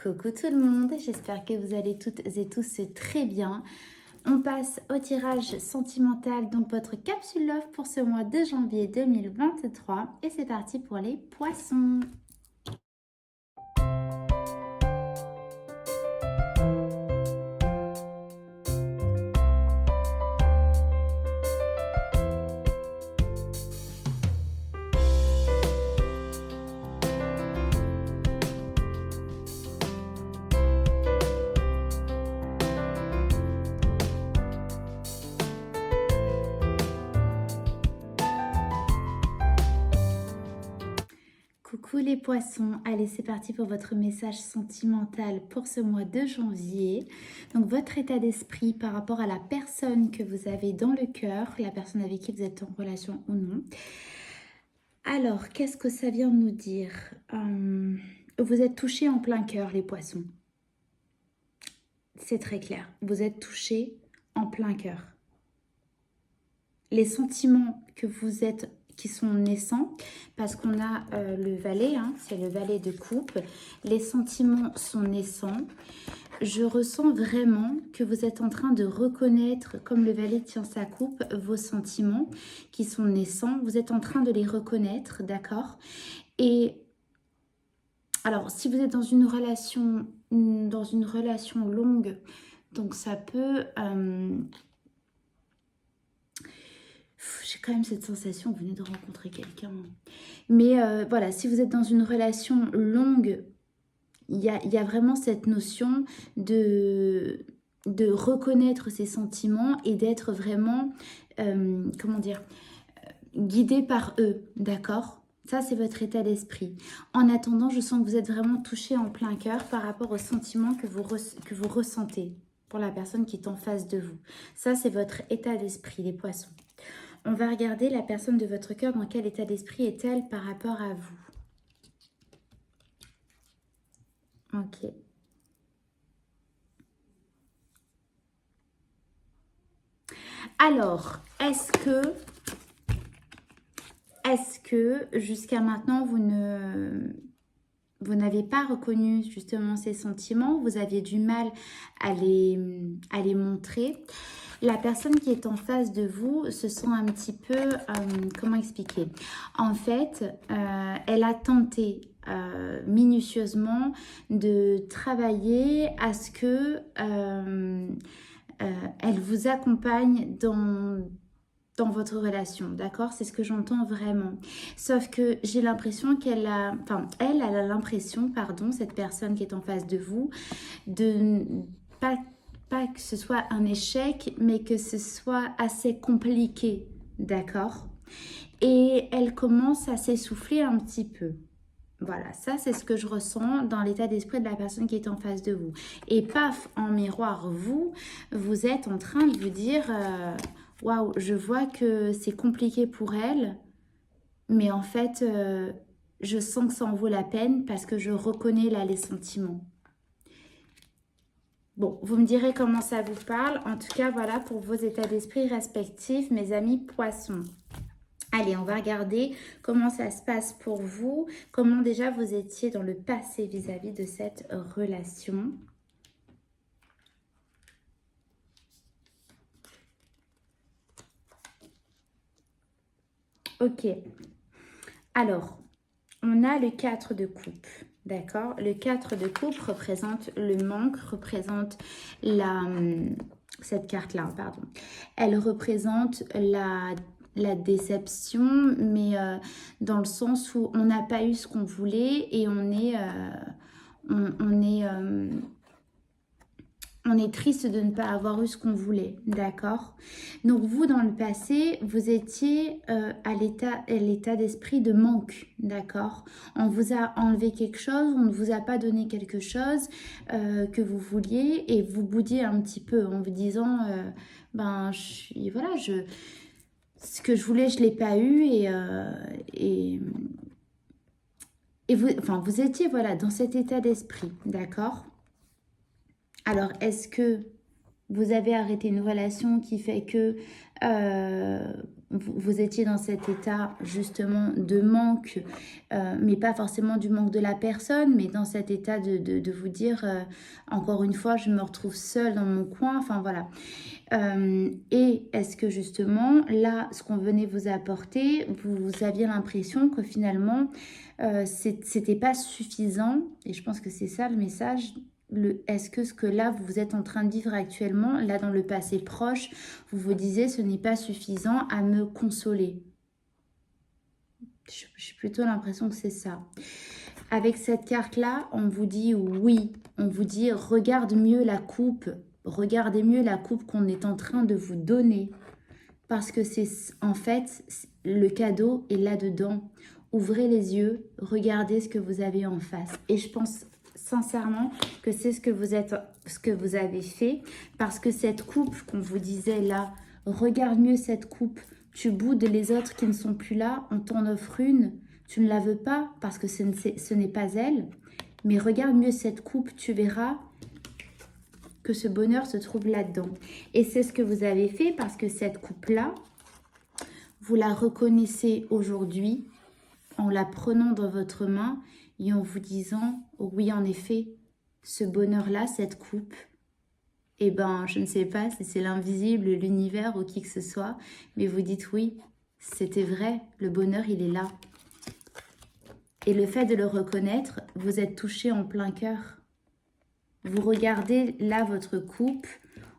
Coucou tout le monde, j'espère que vous allez toutes et tous très bien. On passe au tirage sentimental, donc votre capsule love pour ce mois de janvier 2023. Et c'est parti pour les poissons. Coucou les poissons, allez c'est parti pour votre message sentimental pour ce mois de janvier. Donc votre état d'esprit par rapport à la personne que vous avez dans le cœur, la personne avec qui vous êtes en relation ou non. Alors, qu'est-ce que ça vient de nous dire? Vous êtes touchés en plein cœur les poissons. C'est très clair, vous êtes touchés en plein cœur. Les sentiments que vous êtes qui sont naissants, parce qu'on a le valet, hein, c'est le valet de coupe, les sentiments sont naissants. Je ressens vraiment que vous êtes en train de reconnaître, comme le valet tient sa coupe, vos sentiments qui sont naissants. Vous êtes en train de les reconnaître, d'accord? Et alors, si vous êtes dans une relation longue, donc ça peut... j'ai quand même cette sensation, vous venez de rencontrer quelqu'un. Mais voilà, si vous êtes dans une relation longue, il y a vraiment cette notion de reconnaître ses sentiments et d'être vraiment, comment dire, guidé par eux, d'accord? Ça, c'est votre état d'esprit. En attendant, je sens que vous êtes vraiment touché en plein cœur par rapport aux sentiments que vous ressentez pour la personne qui est en face de vous. Ça, c'est votre état d'esprit, les poissons. On va regarder la personne de votre cœur, dans quel état d'esprit est-elle par rapport à vous. Ok. Alors, est-ce que jusqu'à maintenant, vous n'avez pas reconnu justement ces sentiments, vous aviez du mal à les montrer? La personne qui est en face de vous se sent un petit peu, comment expliquer? En fait, elle a tenté minutieusement de travailler à ce que elle vous accompagne dans votre relation, d'accord? C'est ce que j'entends vraiment. Sauf que j'ai l'impression qu'elle a... Enfin, elle a l'impression, pardon, cette personne qui est en face de vous, de pas que ce soit un échec, mais que ce soit assez compliqué, d'accord? Et elle commence à s'essouffler un petit peu. Voilà, ça c'est ce que je ressens dans l'état d'esprit de la personne qui est en face de vous. Et paf, en miroir, vous êtes en train de vous dire... Waouh, je vois que c'est compliqué pour elle, mais en fait, je sens que ça en vaut la peine parce que je reconnais là les sentiments. Bon, vous me direz comment ça vous parle. En tout cas, voilà pour vos états d'esprit respectifs, mes amis poissons. Allez, on va regarder comment ça se passe pour vous, comment déjà vous étiez dans le passé vis-à-vis de cette relation. Ok, alors, on a le 4 de coupe, d'accord? Le 4 de coupe représente le manque, représente cette carte-là, pardon. Elle représente la déception, mais dans le sens où on n'a pas eu ce qu'on voulait et on est triste de ne pas avoir eu ce qu'on voulait, d'accord? Donc vous, dans le passé, vous étiez à l'état d'esprit de manque, d'accord? On vous a enlevé quelque chose, on ne vous a pas donné quelque chose que vous vouliez et vous boudiez un petit peu en vous disant, voilà, ce que je voulais, je ne l'ai pas eu et vous étiez, voilà, dans cet état d'esprit, d'accord? Alors, est-ce que vous avez arrêté une relation qui fait que vous étiez dans cet état justement de manque, mais pas forcément du manque de la personne, mais dans cet état de vous dire, encore une fois, je me retrouve seule dans mon coin, enfin voilà. Et est-ce que justement, là, ce qu'on venait vous apporter, vous aviez l'impression que finalement, c'était pas suffisant, et je pense que c'est ça le message. Est-ce que ce que là vous êtes en train de vivre actuellement, là dans le passé proche, vous vous disiez ce n'est pas suffisant à me consoler? J'ai plutôt l'impression que c'est ça. Avec cette carte-là, on vous dit oui, on vous dit regarde mieux la coupe, regardez mieux la coupe qu'on est en train de vous donner. Parce que c'est en fait, le cadeau est là-dedans. Ouvrez les yeux, regardez ce que vous avez en face. Et je pense sincèrement que c'est ce que vous avez fait. Parce que cette coupe qu'on vous disait là, regarde mieux cette coupe. Tu boudes les autres qui ne sont plus là, on t'en offre une. Tu ne la veux pas parce que ce n'est pas elle. Mais regarde mieux cette coupe, tu verras que ce bonheur se trouve là-dedans. Et c'est ce que vous avez fait parce que cette coupe-là, vous la reconnaissez aujourd'hui en la prenant dans votre main et en vous disant, oh oui, en effet, ce bonheur-là, cette coupe, eh ben, je ne sais pas si c'est l'invisible, l'univers ou qui que ce soit, mais vous dites oui, c'était vrai, le bonheur, il est là. Et le fait de le reconnaître, vous êtes touché en plein cœur. Vous regardez là votre coupe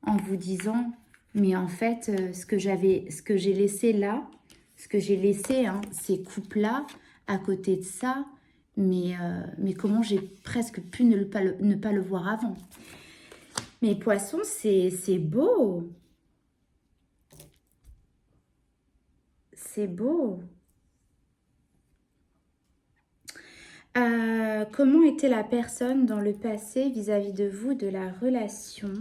en vous disant, mais en fait, ce que j'ai laissé là, ce que j'ai laissé, hein, ces coupes-là, à côté de ça, mais comment j'ai presque pu ne pas le voir avant. Mais poisson, c'est beau. C'est beau. Comment était la personne dans le passé vis-à-vis de vous, de la relation?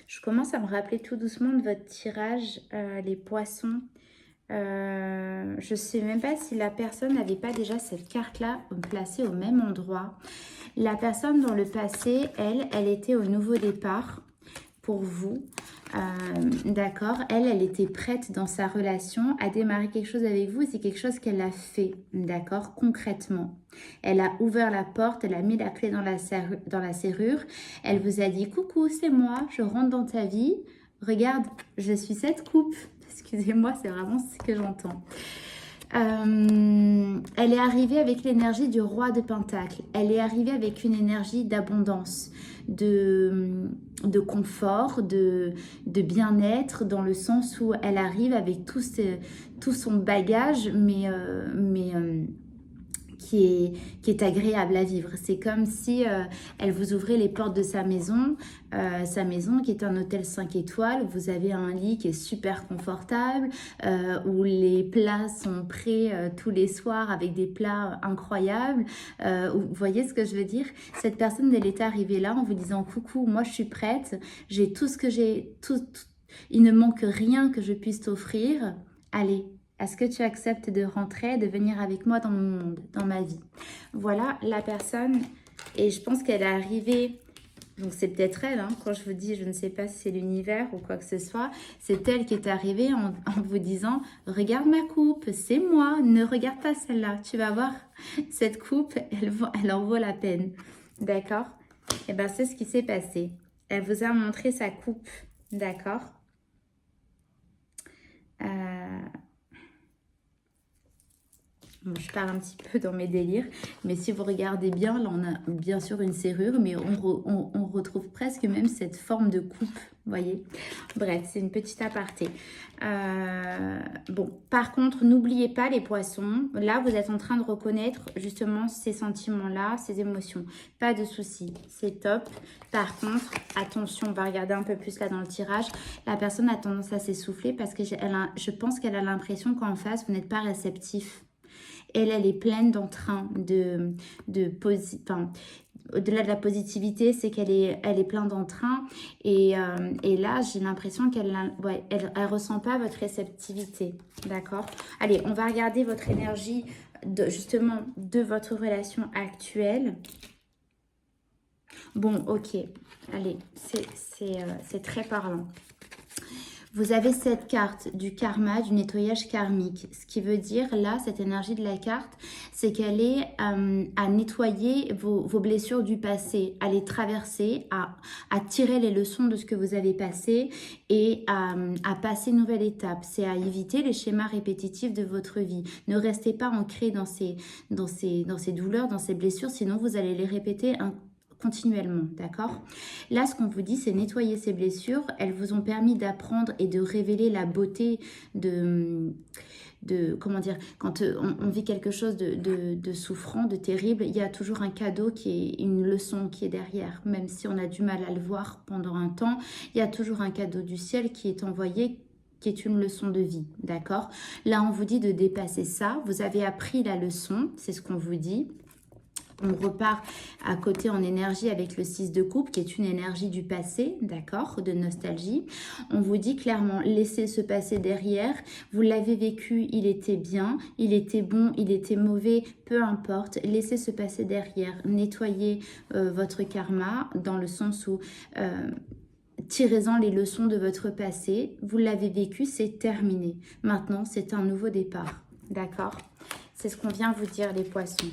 Je commence à me rappeler tout doucement de votre tirage, les poissons. Je ne sais même pas si la personne n'avait pas déjà cette carte-là placée au même endroit. La personne dans le passé, elle était au nouveau départ pour vous. D'accord, elle était prête dans sa relation à démarrer quelque chose avec vous. C'est quelque chose qu'elle a fait, d'accord, concrètement. Elle a ouvert la porte, elle a mis la clé dans la serrure. Elle vous a dit, coucou, c'est moi, je rentre dans ta vie. Regarde, je suis cette coupe. Excusez-moi, c'est vraiment ce que j'entends. Elle est arrivée avec l'énergie du roi de Pentacle. Elle est arrivée avec une énergie d'abondance, de confort, de bien-être, dans le sens où elle arrive avec tout son bagage, mais qui est agréable à vivre. C'est comme si elle vous ouvrait les portes de sa maison qui est un hôtel 5 étoiles. Vous avez un lit qui est super confortable, où les plats sont prêts tous les soirs avec des plats incroyables. Vous voyez ce que je veux dire? Cette personne, elle est arrivée là en vous disant, coucou, moi je suis prête, j'ai tout ce que j'ai, il ne manque rien que je puisse t'offrir. Allez, est-ce que tu acceptes de rentrer, de venir avec moi dans mon monde, dans ma vie? Voilà la personne. Et je pense qu'elle est arrivée, donc c'est peut-être elle, hein, quand je vous dis, je ne sais pas si c'est l'univers ou quoi que ce soit, c'est elle qui est arrivée en vous disant, regarde ma coupe, c'est moi, ne regarde pas celle-là. Tu vas voir, cette coupe, elle en vaut la peine. D'accord? Et bien, c'est ce qui s'est passé. Elle vous a montré sa coupe. D'accord? Bon, je pars un petit peu dans mes délires, mais si vous regardez bien, là on a bien sûr une serrure, mais on retrouve presque même cette forme de coupe, vous voyez. Bref, c'est une petite aparté. Bon, par contre, n'oubliez pas les poissons, là vous êtes en train de reconnaître justement ces sentiments-là, ces émotions. Pas de souci, c'est top. Par contre, attention, on va regarder un peu plus là dans le tirage. La personne a tendance à s'essouffler parce que je pense qu'elle a l'impression qu'en face, vous n'êtes pas réceptif. Elle est pleine d'entrain, au-delà de la positivité, c'est qu'elle est pleine d'entrain. Et là, j'ai l'impression qu'elle elle ressent pas votre réceptivité. D'accord? Allez, on va regarder votre énergie, justement, de votre relation actuelle. Bon, ok. Allez, c'est très parlant. Vous avez cette carte du karma, du nettoyage karmique. Ce qui veut dire, là, cette énergie de la carte, c'est qu'elle est à nettoyer vos blessures du passé, à les traverser, à tirer les leçons de ce que vous avez passé et à passer une nouvelle étape. C'est à éviter les schémas répétitifs de votre vie. Ne restez pas ancré dans ces douleurs, dans ces blessures, sinon vous allez les répéter continuellement, d'accord? Là, ce qu'on vous dit, c'est nettoyer ces blessures. Elles vous ont permis d'apprendre et de révéler la beauté comment dire, quand on vit quelque chose de souffrant, de terrible, il y a toujours un cadeau qui est une leçon qui est derrière. Même si on a du mal à le voir pendant un temps, il y a toujours un cadeau du ciel qui est envoyé, qui est une leçon de vie, d'accord? Là, on vous dit de dépasser ça. Vous avez appris la leçon, c'est ce qu'on vous dit. On repart à côté en énergie avec le 6 de coupe, qui est une énergie du passé, d'accord, de nostalgie. On vous dit clairement, laissez ce passé derrière. Vous l'avez vécu, il était bien, il était bon, il était mauvais, peu importe. Laissez ce passé derrière. Nettoyez votre karma dans le sens où... tirez-en les leçons de votre passé. Vous l'avez vécu, c'est terminé. Maintenant, c'est un nouveau départ, d'accord? C'est ce qu'on vient vous dire, les poissons.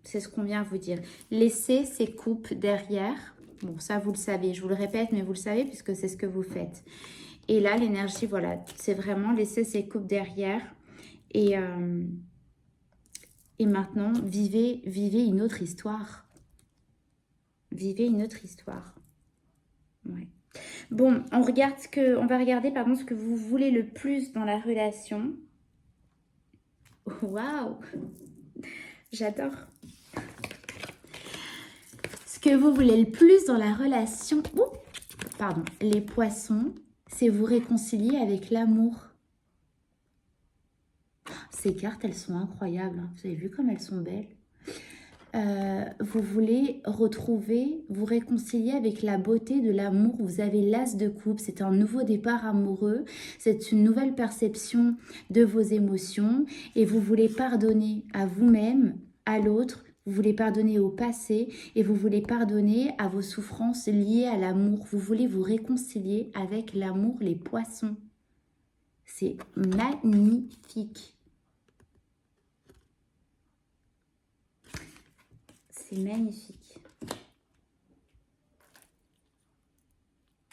C'est ce qu'on vient vous dire. Laissez ces coupes derrière. Bon, ça, vous le savez. Je vous le répète, mais vous le savez puisque c'est ce que vous faites. Et là, l'énergie, voilà, c'est vraiment laisser ces coupes derrière. Et maintenant, vivez une autre histoire. Vivez une autre histoire. Ouais. Bon, on va regarder ce que vous voulez le plus dans la relation. Waouh! J'adore. Ce que vous voulez le plus dans la relation, les poissons, c'est vous réconcilier avec l'amour. Ces cartes, elles sont incroyables. Vous avez vu comme elles sont belles. Vous voulez retrouver, vous réconcilier avec la beauté de l'amour. Vous avez l'as de coupe, c'est un nouveau départ amoureux. C'est une nouvelle perception de vos émotions. Et vous voulez pardonner à vous-même, à l'autre. Vous voulez pardonner au passé et vous voulez pardonner à vos souffrances liées à l'amour. Vous voulez vous réconcilier avec l'amour, les poissons. C'est magnifique. C'est magnifique.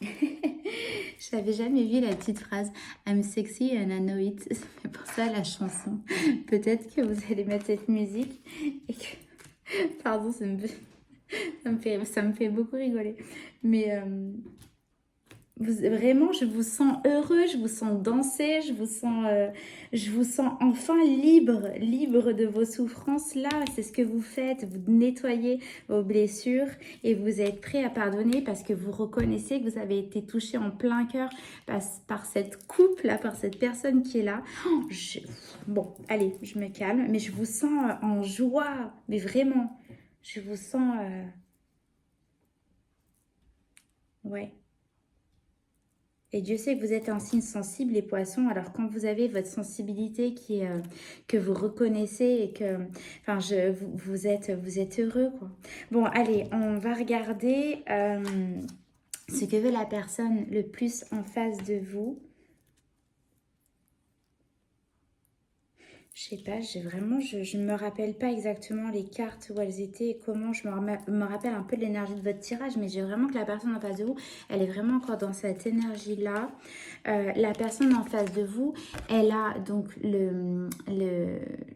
Je n'avais jamais vu la petite phrase « I'm sexy and I know it ». C'est pour ça la chanson. Peut-être que vous allez mettre cette musique et que... Pardon, ça me fait beaucoup rigoler. Mais vraiment, je vous sens heureux, je vous sens danser, je vous sens enfin libre de vos souffrances. Là, c'est ce que vous faites, vous nettoyez vos blessures et vous êtes prêt à pardonner parce que vous reconnaissez que vous avez été touché en plein cœur par cette couple-là, par cette personne qui est là. Bon, allez, je me calme, mais je vous sens en joie, mais vraiment, je vous sens... Ouais. Et Dieu sait que vous êtes un signe sensible, les poissons. Alors, quand vous avez votre sensibilité que vous reconnaissez et que... Enfin, vous êtes heureux, quoi. Bon, allez, on va regarder ce que veut la personne le plus en face de vous. Je sais pas, je ne me rappelle pas exactement les cartes où elles étaient et comment. Je me rappelle un peu de l'énergie de votre tirage, mais j'ai vraiment que la personne en face de vous, elle est vraiment encore dans cette énergie-là. La personne en face de vous, elle a donc le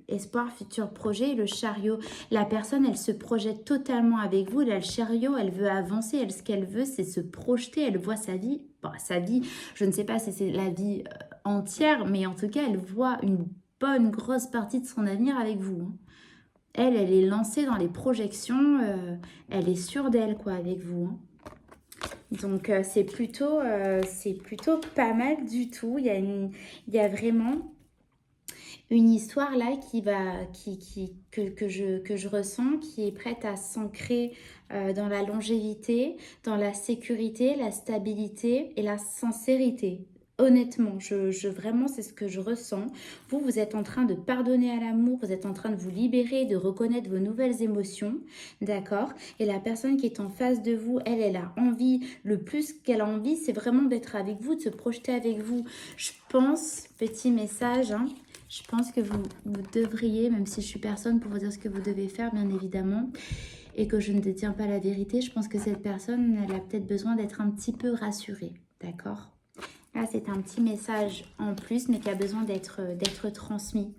espoir, futur projet, le chariot. La personne, elle se projette totalement avec vous. Là, le chariot, elle veut avancer. Elle, ce qu'elle veut, c'est se projeter. Elle voit sa vie. Bon, sa vie, je ne sais pas si c'est la vie entière, mais en tout cas, elle voit une bonne grosse partie de son avenir avec vous. Elle est lancée dans les projections, elle est sûre d'elle, quoi, avec vous. Donc, c'est plutôt pas mal du tout. Il y a vraiment une histoire là que je ressens, qui est prête à s'ancrer dans la longévité, dans la sécurité, la stabilité et la sincérité. Honnêtement, vraiment, c'est ce que je ressens. Vous êtes en train de pardonner à l'amour, vous êtes en train de vous libérer, de reconnaître vos nouvelles émotions, d'accord? Et la personne qui est en face de vous, elle a envie, le plus qu'elle a envie, c'est vraiment d'être avec vous, de se projeter avec vous. Je pense, petit message, hein, je pense que vous devriez, même si je suis personne pour vous dire ce que vous devez faire, bien évidemment, et que je ne détiens pas la vérité, je pense que cette personne, elle a peut-être besoin d'être un petit peu rassurée, d'accord? Là, c'est un petit message en plus, mais qui a besoin d'être transmis.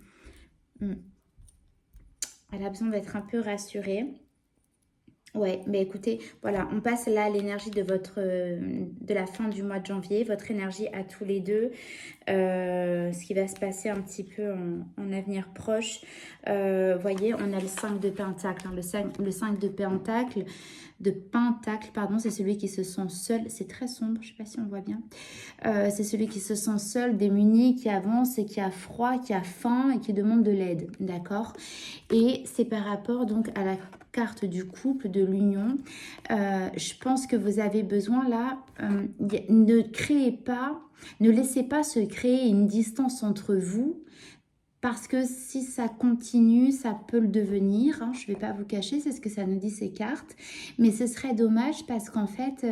Elle a besoin d'être un peu rassurée. Ouais, mais écoutez, voilà, on passe là à l'énergie de la fin du mois de janvier, votre énergie à tous les deux, ce qui va se passer un petit peu en avenir proche. Voyez, on a le 5 de Pentacle, hein, le 5 de Pentacle, pardon, c'est celui qui se sent seul, c'est très sombre, je ne sais pas si on voit bien, c'est celui qui se sent seul, démuni, qui avance et qui a froid, qui a faim et qui demande de l'aide, d'accord? Et c'est par rapport donc à la carte du couple, de l'union. Je pense que vous avez besoin là, ne laissez pas se créer une distance entre vous, parce que si ça continue, ça peut le devenir, hein, je ne vais pas vous cacher, c'est ce que ça nous dit ces cartes, mais ce serait dommage parce qu'en fait,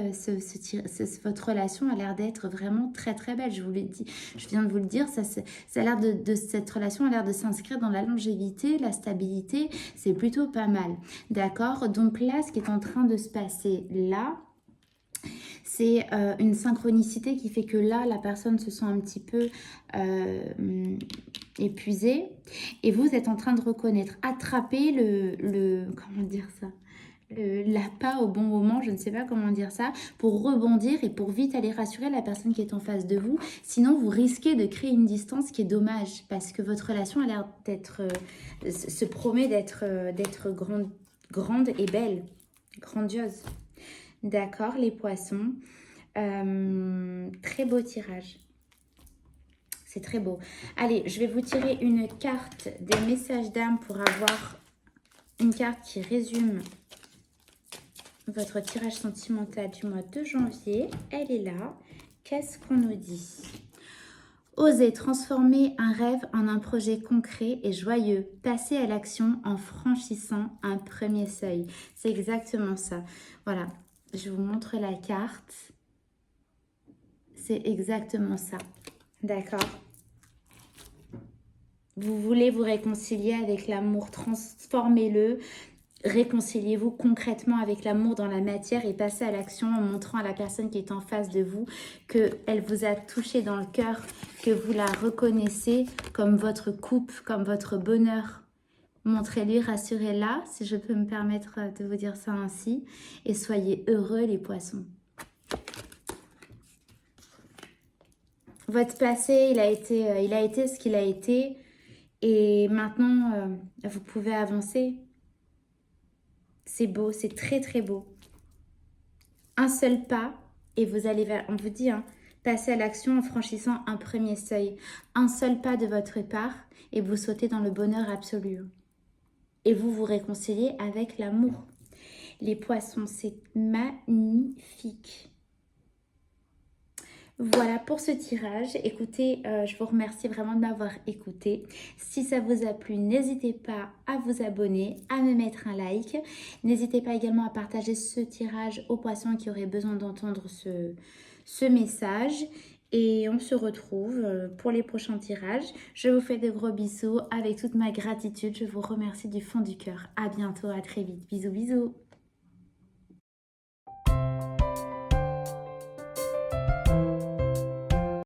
votre relation a l'air d'être vraiment très très belle, je vous l'ai dit, je viens de vous le dire, ça a l'air cette relation a l'air de s'inscrire dans la longévité, la stabilité, c'est plutôt pas mal, d'accord? Donc là, ce qui est en train de se passer là, c'est une synchronicité qui fait que là, la personne se sent un petit peu épuisée. Et vous êtes en train de reconnaître, attraper comment dire ça, l'appât au bon moment, je ne sais pas comment dire ça, pour rebondir et pour vite aller rassurer la personne qui est en face de vous. Sinon, vous risquez de créer une distance qui est dommage parce que votre relation a l'air d'être, se promet d'être grande et belle, grandiose. D'accord, les poissons. Très beau tirage. C'est très beau. Allez, je vais vous tirer une carte des messages d'âme pour avoir une carte qui résume votre tirage sentimental du mois de janvier. Elle est là. Qu'est-ce qu'on nous dit? Osez transformer un rêve en un projet concret et joyeux. Passez à l'action en franchissant un premier seuil. C'est exactement ça. Voilà, je vous montre la carte. C'est exactement ça. D'accord? Vous voulez vous réconcilier avec l'amour, transformez-le. Réconciliez-vous concrètement avec l'amour dans la matière et passez à l'action en montrant à la personne qui est en face de vous qu'elle vous a touché dans le cœur, que vous la reconnaissez comme votre coupe, comme votre bonheur. Montrez-lui, rassurez-la, si je peux me permettre de vous dire ça ainsi, et soyez heureux les poissons. Votre passé, il a été ce qu'il a été, et maintenant, vous pouvez avancer. C'est beau, c'est très très beau. Un seul pas, et vous allez vers, on vous dit, hein, passer à l'action en franchissant un premier seuil. Un seul pas de votre part, et vous sautez dans le bonheur absolu. Et vous vous réconciliez avec l'amour. Les poissons, c'est magnifique. Voilà pour ce tirage. Écoutez, je vous remercie vraiment de m'avoir écouté. Si ça vous a plu, n'hésitez pas à vous abonner, à me mettre un like. N'hésitez pas également à partager ce tirage aux poissons qui auraient besoin d'entendre ce message. Et on se retrouve pour les prochains tirages. Je vous fais de gros bisous avec toute ma gratitude. Je vous remercie du fond du cœur. À bientôt, à très vite. Bisous, bisous.